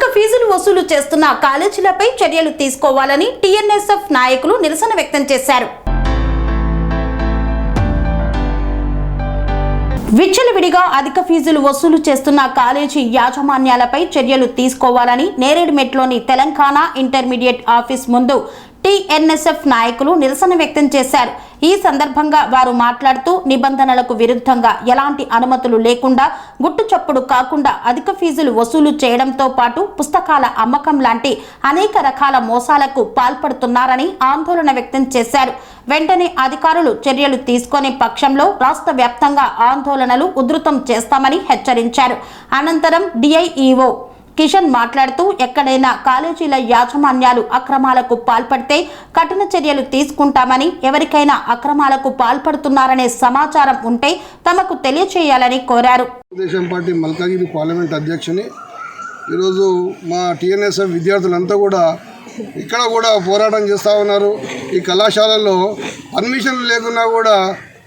అధిక ఫీజులు వసూలు చేస్తున్న కాలేజీలపై చర్యలు తీసుకోవాలని టీఎన్ఎస్ఎఫ్ నాయకులు నిరసన వ్యక్తం చేశారు. విచ్చలవిడిగా అధిక ఫీజులు వసూలు చేస్తున్న కాలేజీ యాజమాన్యాలపై చర్యలు తీసుకోవాలని నేరేడ్మెట్లోని తెలంగాణ ఇంటర్మీడియట్ ఆఫీస్ ముందు టీఎన్ఎస్ఎఫ్ నాయకులు నిరసన వ్యక్తం చేశారు. ఈ సందర్భంగా వారు మాట్లాడుతూ నిబంధనలకు విరుద్ధంగా ఎలాంటి అనుమతులు లేకుండా గుట్టుచప్పుడు కాకుండా అధిక ఫీజులు వసూలు చేయడంతో పాటు పుస్తకాల అమ్మకం లాంటి అనేక రకాల మోసాలకు పాల్పడుతున్నారని ఆందోళన వ్యక్తం చేశారు. వెంటనే అధికారులు చర్యలు తీసుకునే పక్షంలో రాష్ట్ర వ్యాప్తంగా ఆందోళనలు ఉధృతం చేస్తామని హెచ్చరించారు. అనంతరం డిఐఈఓ కిషన్ మాట్లాడుతూ ఎక్కడైనా కాలేజీల యాజమాన్యాలు అక్రమాలకు పాల్పడితే కఠిన చర్యలు తీసుకుంటామని, ఎవరికైనా అక్రమాలకు పాల్పడుతున్నారనే సమాచారం ఉంటే తమకు తెలియచేయాలని కోరారు. తెలుగుదేశం పార్టీ మల్కాజ్గిరి పార్లమెంట్ అధ్యక్షుని ఈరోజు మా టీఎన్ఎస్ఎఫ్ విద్యార్థులంతా కూడా ఇక్కడ కూడా పోరాటం చేస్తూ ఉన్నారు. ఈ కళాశాలల్లో పర్మిషన్లు లేకున్నా కూడా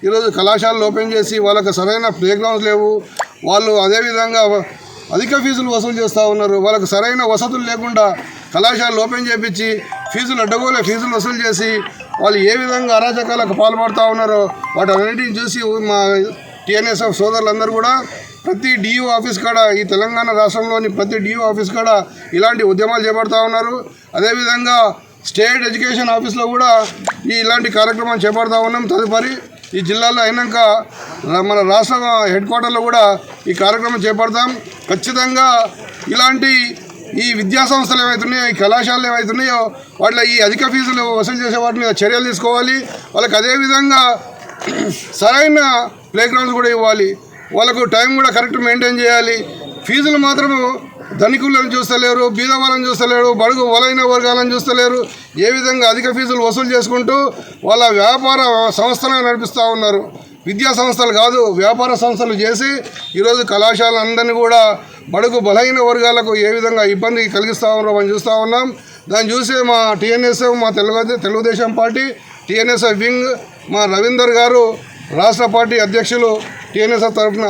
ఈరోజు కళాశాలలు ఓపెన్ చేసి వాళ్ళకి సరైన ప్లే గ్రౌండ్స్ లేవు. వాళ్ళు అదేవిధంగా అధిక ఫీజులు వసూలు చేస్తూ ఉన్నారు. వాళ్ళకు సరైన వసతులు లేకుండా కళాశాలలు ఓపెన్ చేయించి ఫీజులు అడ్డగోలే ఫీజులు వసూలు చేసి వాళ్ళు ఏ విధంగా అరాచకాలకు పాల్పడుతూ ఉన్నారో వాటన్నిటిని చూసి మా టీఎన్ఎస్ఎఫ్ సోదరులందరూ కూడా ప్రతి డిఓ ఆఫీస్ కాడ, ఈ తెలంగాణ రాష్ట్రంలోని ప్రతి డిఓ ఆఫీస్ కాడ ఇలాంటి ఉద్యమాలు చేపడుతూ ఉన్నారు. అదేవిధంగా స్టేట్ ఎడ్యుకేషన్ ఆఫీస్లో కూడా ఇలాంటి కార్యక్రమాలు చేపడుతూ ఉన్నాం. తదుపరి ఈ జిల్లాలో అయినాక మన రాష్ట్ర హెడ్ క్వార్టర్లో కూడా ఈ కార్యక్రమం చేపడతాం. ఖచ్చితంగా ఇలాంటి ఈ విద్యా సంస్థలు ఏవైతున్నాయో, ఈ కళాశాలలు ఏవైతున్నాయో వాటిలో ఈ అధిక ఫీజులు వసూలు చేసే వాటి మీద చర్యలు తీసుకోవాలి. వాళ్ళకి అదేవిధంగా సరైన ప్లే గ్రౌండ్స్ కూడా ఇవ్వాలి. వాళ్ళకు టైం కూడా కరెక్ట్ మెయింటైన్ చేయాలి. ఫీజులు మాత్రము ధనికులను చూస్తలేరు, బీద వాళ్ళని చూస్తలేరు, బడుగు బలైన వర్గాలను చూస్తలేరు. ఏ విధంగా అధిక ఫీజులు వసూలు చేసుకుంటూ వాళ్ళ వ్యాపార సంస్థలను నడిపిస్తూ ఉన్నారు. విద్యా సంస్థలు కాదు, వ్యాపార సంస్థలు చేసి ఈరోజు కళాశాలందరినీ కూడా బడుగు బలహీన వర్గాలకు ఏ విధంగా ఇబ్బంది కలిగిస్తూ ఉన్నారో మనం చూస్తూ ఉన్నాం. దాన్ని చూసే మా టీఎన్ఎస్ఎఫ్, మా తెలుగుదేశం పార్టీ టీఎన్ఎస్ఎఫ్ వింగ్, మా రవీందర్ గారు రాష్ట్ర పార్టీ అధ్యక్షులు టీఎన్ఎస్ఎఫ్ తరఫున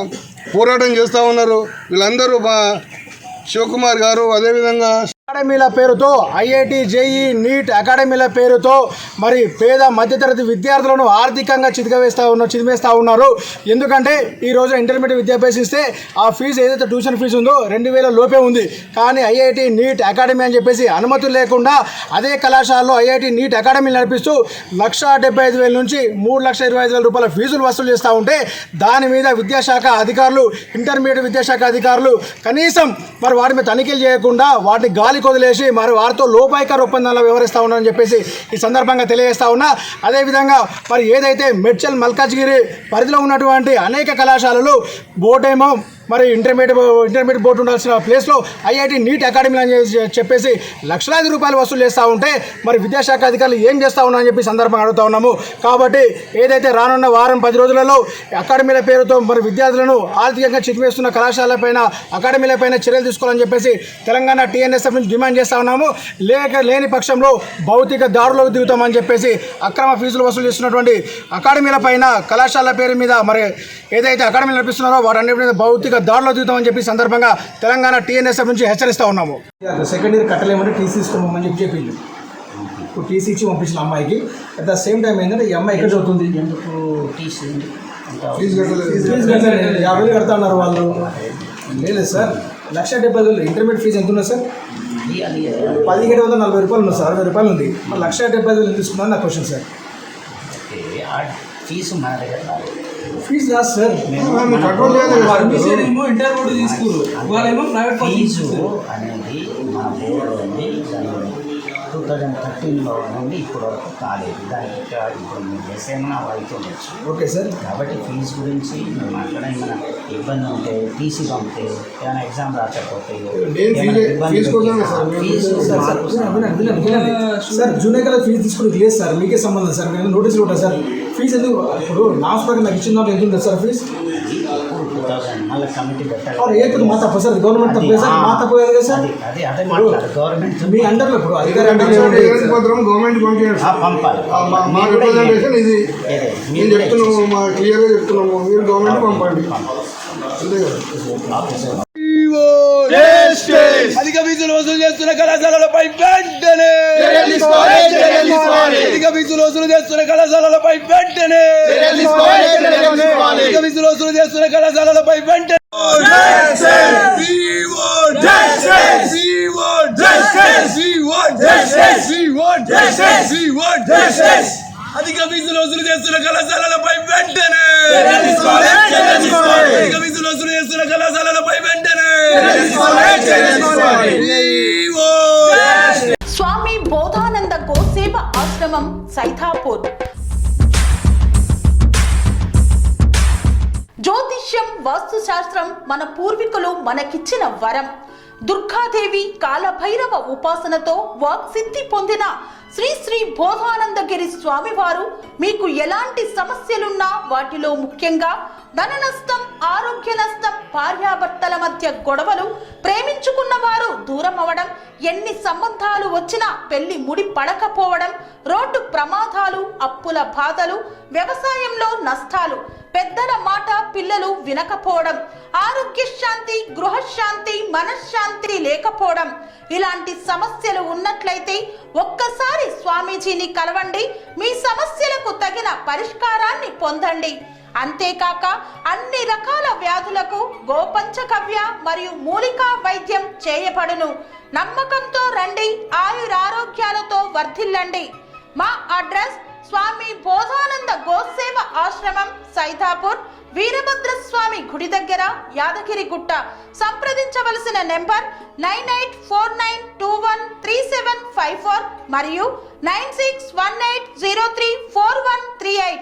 పోరాటం చేస్తూ ఉన్నారు. వీళ్ళందరూ మా శివకుమార్ గారు, అదేవిధంగా అకాడమీల పేరుతో ఐఐటి, జేఈ, నీట్ అకాడమీల పేరుతో మరి పేద మధ్యతరగతి విద్యార్థులను ఆర్థికంగా చిదిమేస్తూ ఉన్నారు. ఎందుకంటే ఈరోజు ఇంటర్మీడియట్ విద్య అభ్యసిస్తే ఆ ఫీజు ఏదైతే ట్యూషన్ ఫీజు ఉందో 2000 లోపే ఉంది. కానీ ఐఐటి, నీట్ అకాడమీ అని చెప్పేసి అనుమతులు లేకుండా అదే కళాశాలలో ఐఐటి, నీట్ అకాడమీలు నడిపిస్తూ 1,75,000 నుంచి 3,25,000 రూపాయల ఫీజులు వసూలు చేస్తూ ఉంటే దాని మీద విద్యాశాఖ అధికారులు, ఇంటర్మీడియట్ విద్యాశాఖ అధికారులు కనీసం మరి వాటి మీద తనిఖీలు చేయకుండా వాటిని గాలి కొదిలేసి మరి వారితో లోపాయికార ఒప్పందాల్లో వ్యవహరిస్తూ ఉన్నారని చెప్పేసి ఈ సందర్భంగా తెలియజేస్తా ఉన్నా. అదేవిధంగా మరి ఏదైతే మేడ్చల్ మల్కాజ్గిరి పరిధిలో ఉన్నటువంటి అనేక కళాశాలలు బోర్డేమో మరి ఇంటర్మీడియట్ బోర్డు ఉండాల్సిన ప్లేస్లో ఐఐటి, నీట్ అకాడమీ అని చెప్పేసి లక్షలాది రూపాయలు వసూలు చేస్తూ ఉంటే మరి విద్యాశాఖ అధికారులు ఏం చేస్తూ ఉన్నారని చెప్పి సందర్భంగా అడుగుతూ ఉన్నాము. కాబట్టి ఏదైతే రానున్న వారం 10 రోజులలో అకాడమీల పేరుతో మరి విద్యార్థులను ఆర్థికంగా చితిమేస్తున్న కళాశాలపైన, అకాడమీలపైన చర్యలు తీసుకోవాలని చెప్పేసి తెలంగాణ టీఎన్ఎస్ఎఫ్ నుంచి డిమాండ్ చేస్తూ ఉన్నాము. లేని పక్షంలో భౌతిక దాడులకు దిగుతామని చెప్పేసి అక్రమ ఫీజులు వసూలు చేస్తున్నటువంటి అకాడమీల పైన, కళాశాలల పేరు మీద మరి ఏదైతే అకాడమీలు నడిపిస్తున్నారో వాటన్నిటి మీద భౌతిక దాడులో దిగుతామని చెప్పి సందర్భంగా తెలంగాణ టీఎన్ఎస్ఎఫ్ నుంచి హెచ్చరిస్తూ ఉన్నాము. సెకండ్ ఇయర్ కట్టలేమంటే టీసీ ఇస్తామని చెప్పి చెప్పింది. ఇప్పుడు టీసీ ఇచ్చి పంపించిన అమ్మాయికి అట్ ద సేమ్ టైం ఏంటంటే ఈ అమ్మాయి ఎక్కడ చదువుతుంది, ఫీజు 50,000 కడతా ఉన్నారు వాళ్ళు. లేదు సార్, 1,70,000 ఇంటర్మీడియట్ ఫీజు ఎంత ఉన్నది సార్? 1,740 రూపాయలు ఉంది సార్, 60 రూపాయలు ఉంది. మరి 1,70,000 తీసుకున్నాను నా క్వశ్చన్ సార్. ఫీజు మన దగ్గర ఫీజు కాదు సార్, ఇంటర్మీడియట్ తీసుకురు వాళ్ళేమో ప్రైవేట్ ఫీజు అనేది మన బోర్డు ఉంది. 2013లో నుండి ఇప్పుడు వరకు కాలేదు. దానికి ఇప్పుడు మీరు చేసేమన్నా అవుతుండొచ్చు. Okay sir. కాబట్టి ఫీజు గురించి మీరు మాట్లాడే ఏమైనా ఇబ్బంది ఉంటే టీసీ పంపితే, ఏమైనా ఎగ్జామ్ రాకపోతే సార్ జూనియర్ కల్లా ఫీజు తీసుకుని లేదు సార్, మీకే సంబంధం సార్. నేను నోటీసులు ఉంటాను సార్. ఫీజు ఎందుకు ఇప్పుడు లాస్ట్ వరకు నాకు ఇచ్చిన ఎంత ఉంటుంది సార్ ఫీజు? 2000 మళ్ళీ కమిటీ పెట్టాలి. ఏ మా తప్ప సార్, గవర్నమెంట్ తప్పే సార్, మా తప్పు కదా సార్. అదే గవర్నమెంట్ మీ అండర్లో ఇప్పుడు అధికారి గవర్నమెంట్ పంపాలి. మా రిప్రజెంటేషన్ ఇది నేను చెప్తున్నాము, మా క్లియర్గా చెప్తున్నాము, మీరు గవర్నమెంట్ పంపండి. అంతే కదా. అధిక ఫీజులు ఫీజులు వసూలు చేస్తున్న కళాశాలలపై వెంటనే అధిక ఫీజులు వసూలు చేస్తున్న కళాశాలలపై వెంటనే అధిక ఫీజులు వసూలు చేస్తున్న కళాశాలలపై వెంటనే అధిక ఫీజులు వసూలు చేస్తున్న కళాశాలలపై వెంటనే అధిక ఫీజులు వసూలు చేస్తున్న కళాశాలలపై వెంటనే స్వామి బోధానంద గోసేవ ఆశ్రమం సైథాపూర్. జ్యోతిష్యం, వాస్తుశాస్త్రం మన పూర్వీకులు మనకిచ్చిన వరం. దుర్గాదేవి, కాలభైరవ ఉపాసనతో వాక్సిద్ధి పొందిన శ్రీ శ్రీ బోధానందగిరి స్వామివారు మీకు ఎలాంటి సమస్యలున్నా, వాటిలో ముఖ్యంగా ధన నష్టం, ఆరోగ్య నష్టం, భార్యాభర్తల మధ్య గొడవలు, ప్రేమించుకున్న వారు దూరం అవడం, ఎన్ని సంబంధాలు వచ్చినా పెళ్లి ముడి పడకపోవడం, రోడ్డు ప్రమాదాలు, అప్పుల బాధలు, వ్యవసాయంలో నష్టాలు, పెద్దల మాట పిల్లలు వినకపోవడం, ఆరోగ్య శాంతి, గృహశాంతి, మనశ్శాంతి లేకపోవడం, ఇలాంటి సమస్యలు ఉన్నట్లయితే ఒక్కసారి స్వామీజీని కలవండి. మీ సమస్యలకు తగిన పరిష్కారాన్ని పొందండి. అంతేకాక అన్ని రకాల వ్యాధులకు గోపంచకవ్య మరియు మూలికా వైద్యం చేయబడును. నమ్మకంతో రండి, ఆయురారోగ్యాలతో వర్ధిల్లండి. మా అడ్రస్ స్వామి బోధానంద గోసేవ ఆశ్రమం, సైథాపూర్, వీరభద్రస్వామి గుడి దగ్గర, యాదగిరిగుట్ట. సంప్రదించవలసిన నెంబర్ 9849213754 మరియు 9618034138.